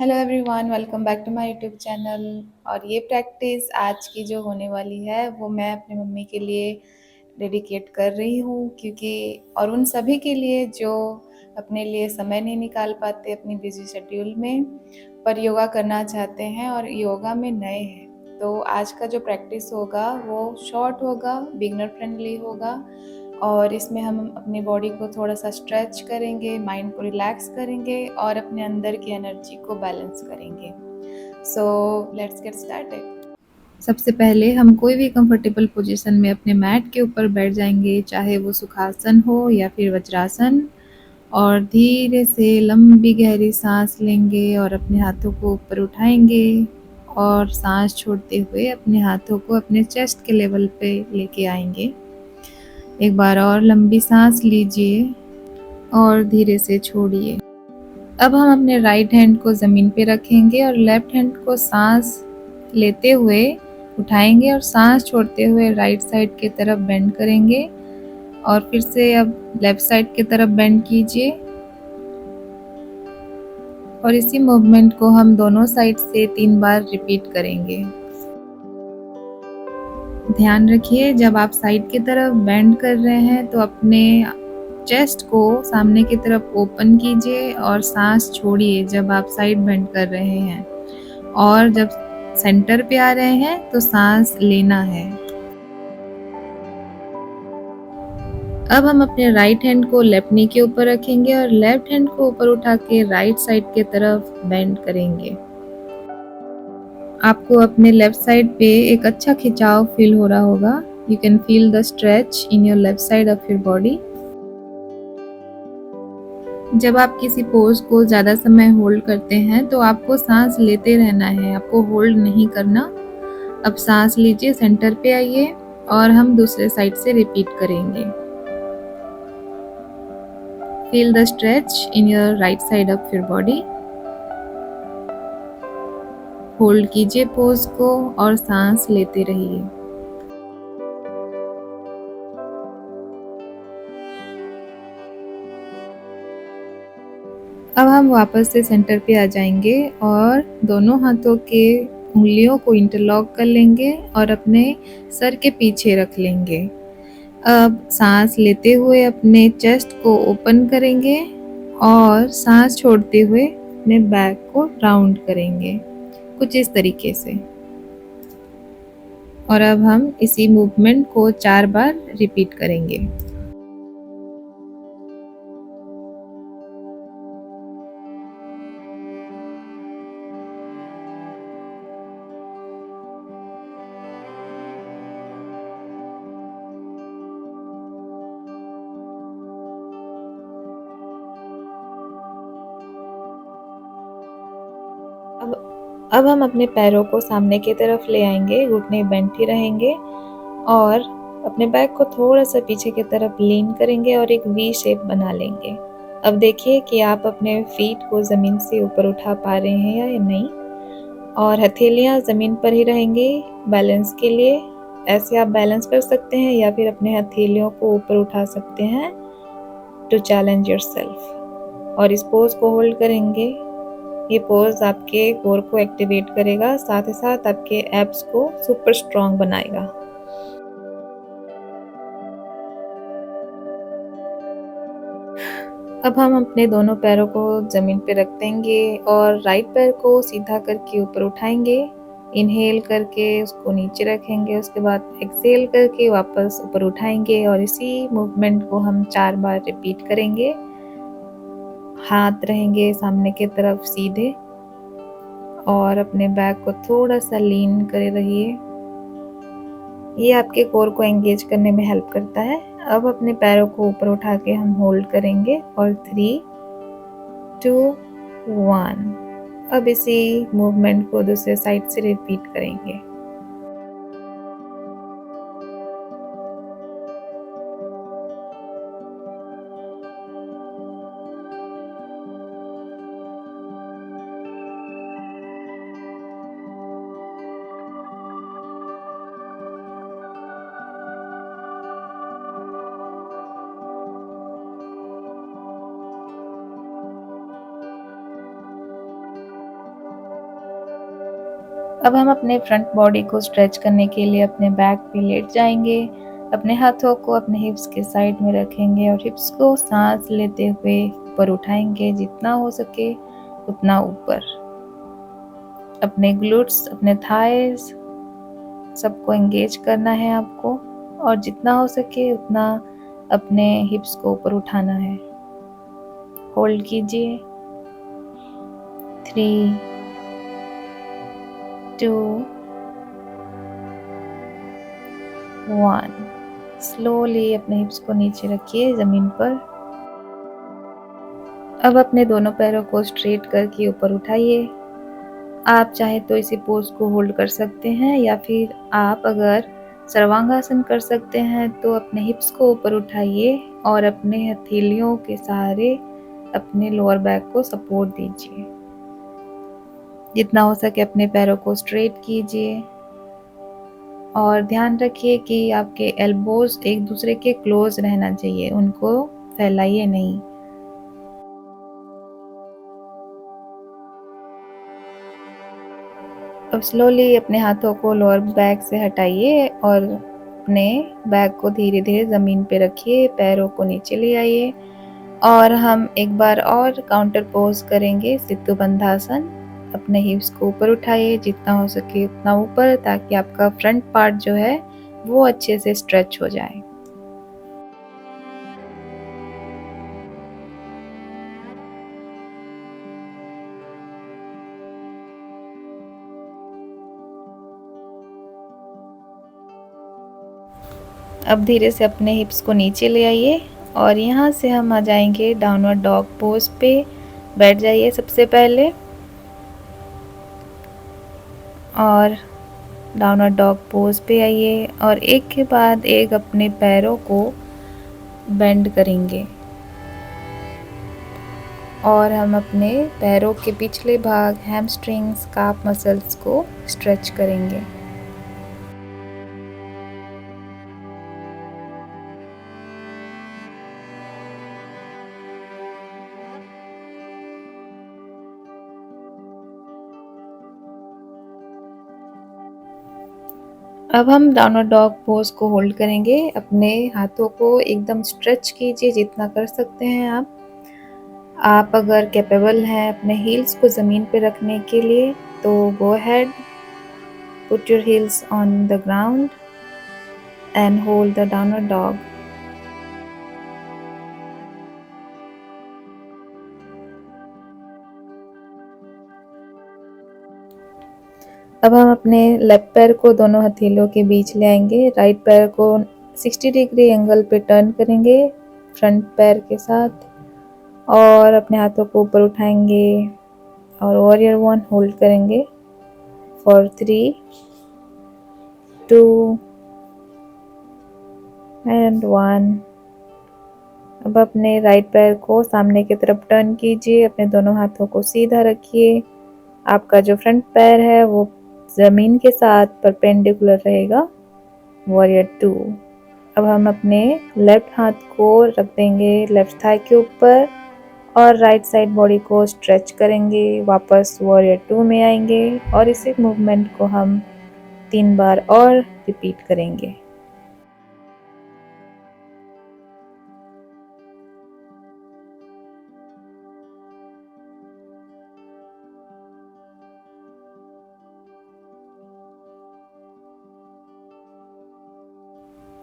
Hello everyone, welcome back to my YouTube channel. और ये practice आज की जो होने वाली है वो मैं अपनी मम्मी के लिए डेडिकेट कर रही हूँ, क्योंकि और उन सभी के लिए जो अपने लिए समय नहीं निकाल पाते अपनी बिजी शेड्यूल में, पर योगा करना चाहते हैं और योगा में नए हैं। तो आज का जो प्रैक्टिस होगा वो शॉर्ट होगा, बिगनर फ्रेंडली होगा, और इसमें हम अपनी बॉडी को थोड़ा सा स्ट्रेच करेंगे, माइंड को रिलैक्स करेंगे और अपने अंदर की एनर्जी को बैलेंस करेंगे। So let's get started. सबसे पहले हम कोई भी कंफर्टेबल पोजीशन में अपने मैट के ऊपर बैठ जाएंगे, चाहे वो सुखासन हो या फिर वज्रासन, और धीरे से लंबी गहरी सांस लेंगे और अपने हाथों को ऊपर उठाएंगे और सांस छोड़ते हुए अपने हाथों को अपने चेस्ट के लेवल पे लेके आएंगे। एक बार और लंबी सांस लीजिए और धीरे से छोड़िए। अब हम अपने राइट हैंड को ज़मीन पे रखेंगे और लेफ्ट हैंड को सांस लेते हुए उठाएंगे और सांस छोड़ते हुए राइट साइड की तरफ बेंड करेंगे, और फिर से अब लेफ्ट साइड की तरफ बेंड कीजिए। और इसी मूवमेंट को हम दोनों साइड से 3 बार रिपीट करेंगे। ध्यान रखिए, जब आप साइड की तरफ बेंड कर रहे हैं तो अपने चेस्ट को सामने की तरफ ओपन कीजिए और सांस छोड़िए जब आप साइड बेंड कर रहे हैं, और जब सेंटर पे आ रहे हैं तो सांस लेना है। अब हम अपने राइट हैंड को लेफ्ट नी के ऊपर रखेंगे और लेफ्ट हैंड को ऊपर उठा के राइट साइड की तरफ बेंड करेंगे। आपको अपने लेफ्ट साइड पे एक अच्छा खिंचाव फील हो रहा होगा। You can feel the stretch in your left side of your body. जब आप किसी पोज को ज़्यादा समय होल्ड करते हैं तो आपको सांस लेते रहना है, आपको होल्ड नहीं करना। अब सांस लीजिए, सेंटर पे आइए और हम दूसरे साइड से रिपीट करेंगे। Feel the stretch in your right side of your body. Hold कीजिए पोज को और सांस लेते रहिए। अब हम वापस से सेंटर पे आ जाएंगे और दोनों हाथों के उंगलियों को इंटरलॉक कर लेंगे और अपने सर के पीछे रख लेंगे। अब सांस लेते हुए अपने चेस्ट को ओपन करेंगे और सांस छोड़ते हुए अपने बैक को राउंड करेंगे, कुछ इस तरीके से। और अब हम इसी मूवमेंट को 4 बार रिपीट करेंगे। अब हम अपने पैरों को सामने की तरफ ले आएंगे, घुटने बेंट ही रहेंगे, और अपने बैक को थोड़ा सा पीछे की तरफ लीन करेंगे और एक वी शेप बना लेंगे। अब देखिए कि आप अपने फीट को ज़मीन से ऊपर उठा पा रहे हैं या नहीं, और हथेलियाँ ज़मीन पर ही रहेंगी बैलेंस के लिए। ऐसे आप बैलेंस कर सकते हैं या फिर अपने हथेलियों को ऊपर उठा सकते हैं टू चैलेंज योरसेल्फ। और इस पोज को होल्ड करेंगे। ये पोज आपके कोर को एक्टिवेट करेगा, साथ ही साथ आपके एब्स को सुपर स्ट्रॉन्ग बनाएगा। अब हम अपने दोनों पैरों को ज़मीन पे रख देंगे और राइट पैर को सीधा करके ऊपर उठाएंगे। इनहेल करके उसको नीचे रखेंगे, उसके बाद एक्सहेल करके वापस ऊपर उठाएंगे, और इसी मूवमेंट को हम 4 बार रिपीट करेंगे। हाथ रहेंगे सामने की तरफ सीधे और अपने बैक को थोड़ा सा लीन करे रहिए। ये आपके कोर को एंगेज करने में हेल्प करता है। अब अपने पैरों को ऊपर उठा के हम होल्ड करेंगे और 3, 2, 1। अब इसी मूवमेंट को दूसरे साइड से रिपीट करेंगे। अब हम अपने फ्रंट बॉडी को स्ट्रेच करने के लिए अपने बैक पे लेट जाएंगे। अपने हाथों को अपने हिप्स के साइड में रखेंगे और हिप्स को सांस लेते हुए ऊपर उठाएंगे, जितना हो सके उतना ऊपर। अपने ग्लूट्स, अपने थाइस सबको एंगेज करना है आपको, और जितना हो सके उतना अपने हिप्स को ऊपर उठाना है। होल्ड कीजिए। 3, 2, 1। स्लोली अपने हिप्स को नीचे रखिए ज़मीन पर। अब अपने दोनों पैरों को स्ट्रेट करके ऊपर उठाइए। आप चाहे तो इसी पोज को होल्ड कर सकते हैं, या फिर आप अगर सर्वांगासन कर सकते हैं तो अपने हिप्स को ऊपर उठाइए और अपने हथेलियों के सहारे अपने लोअर बैक को सपोर्ट दीजिए। जितना हो सके अपने पैरों को स्ट्रेट कीजिए और ध्यान रखिए कि आपके एल्बोज एक दूसरे के क्लोज रहना चाहिए, उनको फैलाइए नहीं। अब स्लोली अपने हाथों को लोअर बैक से हटाइए और अपने बैक को धीरे धीरे ज़मीन पे रखिए, पैरों को नीचे ले आइए और हम एक बार और काउंटर पोज करेंगे, सिद्धू बंधासन। अपने हिप्स को ऊपर उठाइए, जितना हो सके उतना ऊपर, ताकि आपका फ्रंट पार्ट जो है वो अच्छे से स्ट्रेच हो जाए। अब धीरे से अपने हिप्स को नीचे ले आइए और यहाँ से हम आ जाएंगे डाउनवर्ड डॉग पोज पे। बैठ जाइए सबसे पहले और डाउनवर्ड डॉग पोज पे आइए और एक के बाद एक अपने पैरों को बेंड करेंगे और हम अपने पैरों के पिछले भाग, हैमस्ट्रिंग्स, काफ मसल्स को स्ट्रेच करेंगे। अब हम डाउनवर्ड डॉग पोज को होल्ड करेंगे। अपने हाथों को एकदम स्ट्रेच कीजिए, जितना कर सकते हैं आप अगर कैपेबल हैं अपने हील्स को ज़मीन पे रखने के लिए तो go ahead, put your heels on the ground and hold the downward dog. अब हम अपने लेफ्ट पैर को दोनों हथेलियों के बीच ले आएंगे। राइट पैर को 60 डिग्री एंगल पे टर्न करेंगे फ्रंट पैर के साथ और अपने हाथों को ऊपर उठाएंगे और वॉरियर 1 होल्ड करेंगे फॉर 3, 2 एंड 1। अब अपने राइट पैर को सामने की तरफ टर्न कीजिए, अपने दोनों हाथों को सीधा रखिए। आपका जो फ्रंट पैर है वो ज़मीन के साथ परपेंडिकुलर रहेगा, वॉरियर 2। अब हम अपने लेफ्ट हाथ को रख देंगे लेफ्ट थाई के ऊपर और राइट साइड बॉडी को स्ट्रेच करेंगे, वापस वॉरियर 2 में आएंगे और इसी मूवमेंट को हम 3 बार और रिपीट करेंगे।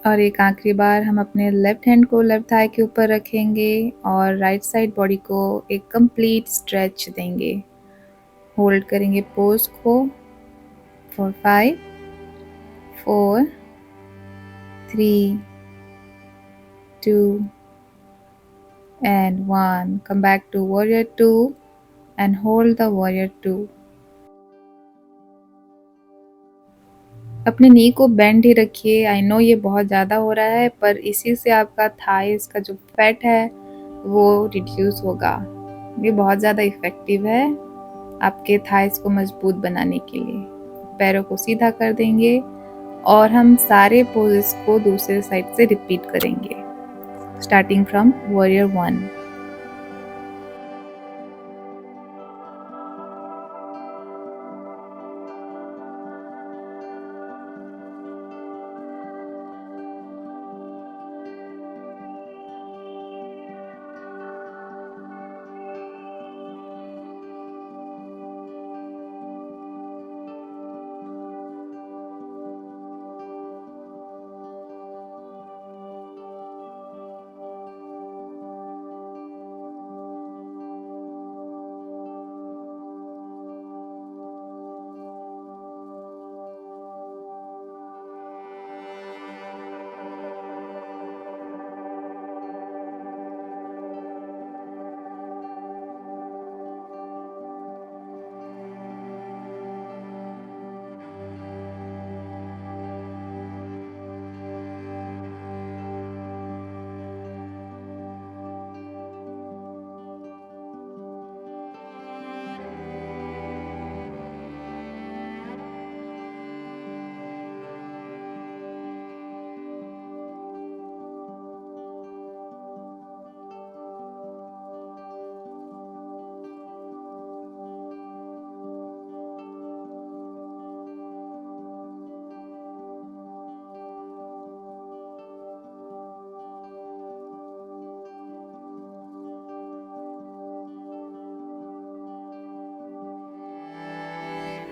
और एक आखिरी बार हम अपने लेफ्ट हैंड को लेफ्ट थाई के ऊपर रखेंगे और राइट साइड बॉडी को एक कंप्लीट स्ट्रेच देंगे। होल्ड करेंगे पोज को for 5, 4, 3, 2 and 1. Come back to warrior 2 and hold the warrior 2. अपने नी को बेंड ही रखिए। आई नो ये बहुत ज़्यादा हो रहा है, पर इसी से आपका थाइस का जो फैट है वो रिड्यूस होगा। ये बहुत ज़्यादा इफ़ेक्टिव है आपके थाइस को मजबूत बनाने के लिए। पैरों को सीधा कर देंगे और हम सारे पोजेस को दूसरे साइड से रिपीट करेंगे, स्टार्टिंग फ्रॉम वॉरियर 1।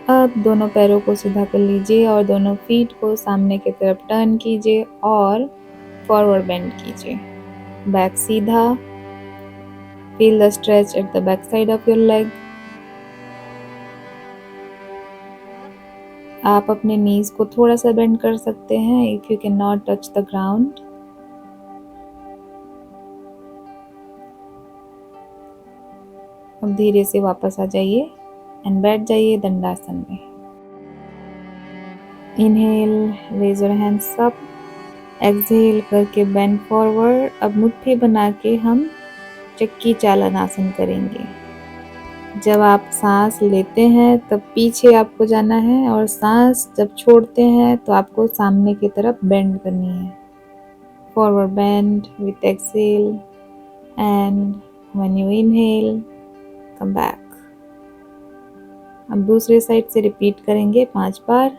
अब दोनों पैरों को सीधा कर लीजिए और दोनों फीट को सामने की तरफ टर्न कीजिए और फॉरवर्ड बेंड कीजिए। बैक सीधा। Feel the stretch at the back side of your leg. आप अपने नीज को थोड़ा सा बेंड कर सकते हैं if you can not touch the ground. अब धीरे से वापस आ जाइए एंड बैठ जाइए दंडासन में। Inhale, raise your hands up. Exhale करके बेंड फॉरवर्ड। अब मुट्ठी बना के हम चक्की चालन आसन करेंगे। जब आप सांस लेते हैं तब पीछे आपको जाना है और सांस जब छोड़ते हैं तो आपको सामने की तरफ बेंड करनी है। Forward bend with exhale and when you inhale come back. अब दूसरे साइड से रिपीट करेंगे 5 बार।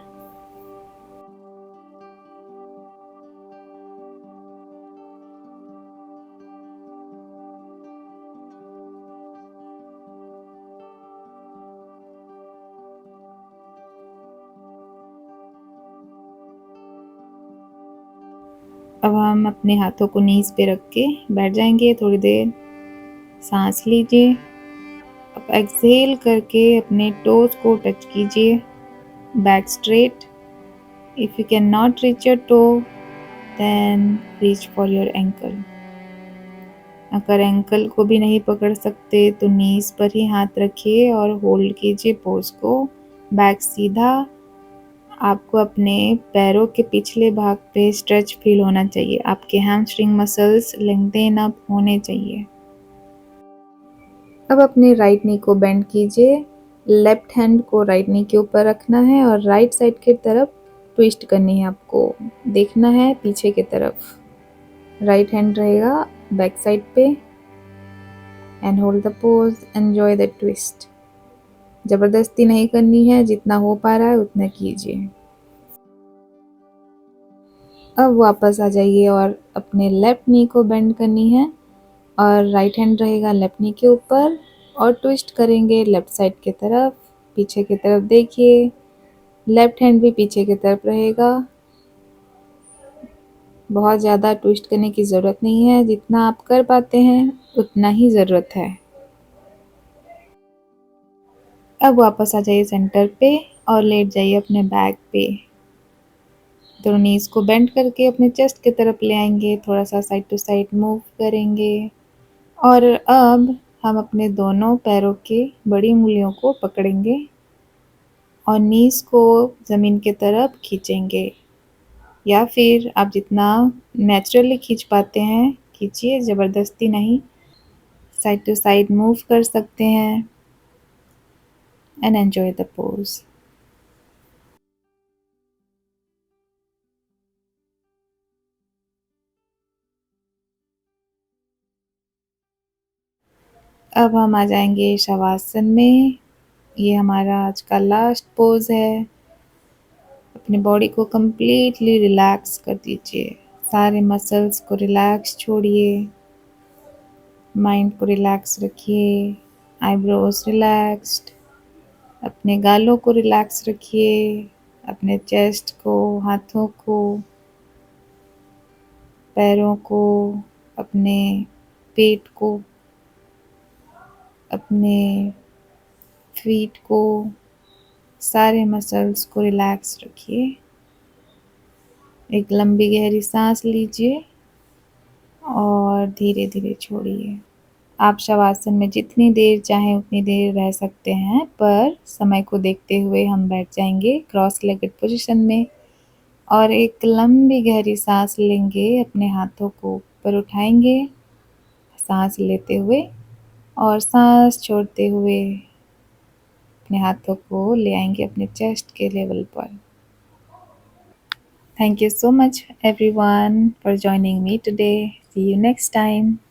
अब हम अपने हाथों को नीज पे रख के बैठ जाएंगे थोड़ी देर। सांस लीजिए। अब एक्सहेल करके अपने टोज को टच कीजिए। Back straight. If you can not reach your toe then reach for your ankle. अगर एंकल को भी नहीं पकड़ सकते तो नीज पर ही हाथ रखिए और होल्ड कीजिए पोज को। बैक सीधा। आपको अपने पैरों के पिछले भाग पे स्ट्रेच फील होना चाहिए। आपके हैमस्ट्रिंग मसल्स लेंथेन अप होने चाहिए। अब अपने राइट नी को बेंड कीजिए। लेफ्ट हैंड को राइट नी के ऊपर रखना है और राइट साइड की तरफ ट्विस्ट करनी है। आपको देखना है पीछे की तरफ। राइट हैंड रहेगा बैक साइड पे and hold the pose. Enjoy the twist. जबरदस्ती नहीं करनी है, जितना हो पा रहा है उतना कीजिए। अब वापस आ जाइए और अपने लेफ्ट नी को बेंड करनी है और राइट हैंड रहेगा लेफ्ट नी के ऊपर और ट्विस्ट करेंगे लेफ्ट साइड की तरफ। पीछे की तरफ देखिए। लेफ्ट हैंड भी पीछे की तरफ रहेगा। बहुत ज़्यादा ट्विस्ट करने की ज़रूरत नहीं है, जितना आप कर पाते हैं उतना ही ज़रूरत है। अब वापस आ जाइए सेंटर पे और लेट जाइए अपने बैक पे। दोनों नीज को बेंड करके अपने चेस्ट की तरफ ले आएंगे। थोड़ा सा साइड टू साइड मूव करेंगे और अब हम अपने दोनों पैरों के बड़ी उंगलियों को पकड़ेंगे और नीज को ज़मीन की तरफ खींचेंगे या फिर आप जितना नेचुरली खींच पाते हैं खींचिए, ज़बरदस्ती नहीं। साइड टू साइड मूव कर सकते हैं एंड एंजॉय द पोज। अब हम आ जाएंगे शवासन में। ये हमारा आज का लास्ट पोज है। अपने बॉडी को कंप्लीटली रिलैक्स कर दीजिए। सारे मसल्स को रिलैक्स छोड़िए। माइंड को रिलैक्स रखिए। Eyebrows relaxed. अपने गालों को रिलैक्स रखिए। अपने चेस्ट को, हाथों को, पैरों को, अपने पेट को, अपने फीट को, सारे मसल्स को रिलैक्स रखिए। एक लंबी गहरी सांस लीजिए और धीरे धीरे छोड़िए। आप शवासन में जितनी देर चाहें उतनी देर रह सकते हैं, पर समय को देखते हुए हम बैठ जाएंगे क्रॉस लेगड पोजीशन में और एक लंबी गहरी सांस लेंगे। अपने हाथों को ऊपर उठाएंगे सांस लेते हुए और सांस छोड़ते हुए अपने हाथों को ले आएंगे अपने चेस्ट के लेवल पर। Thank you so much everyone for joining me today. See you next time.